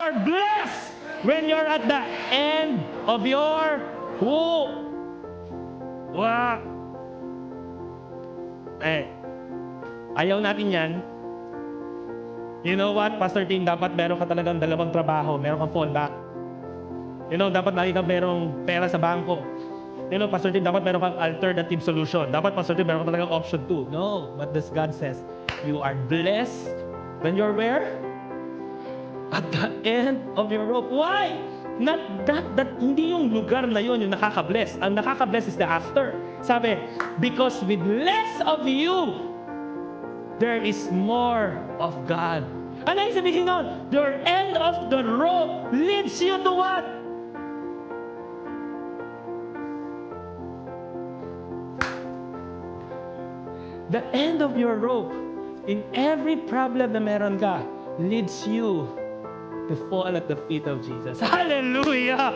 are blessed when you're at the end of your rope. Wow. Ayaw natin yan. You know what, Pastor Tim, dapat meron ka talagang dalawang trabaho, meron kang fallback. You know, dapat lagi kang merong pera sa bangko. You know, Pastor Tim, dapat meron kang alternative solution. Dapat, Pastor Tim, meron kang talagang option 2. No, but this God says, you are blessed when you're where? At the end of your rope. Why? Not that hindi yung lugar na yun yung nakaka-bless. Ang nakaka-bless is the after. Sabi, because with less of you, there is more of God. Ano yung sabihin nun? Your end of the rope leads you to what? The end of your rope, in every problem na meron ka, leads you to fall at the feet of Jesus. Hallelujah!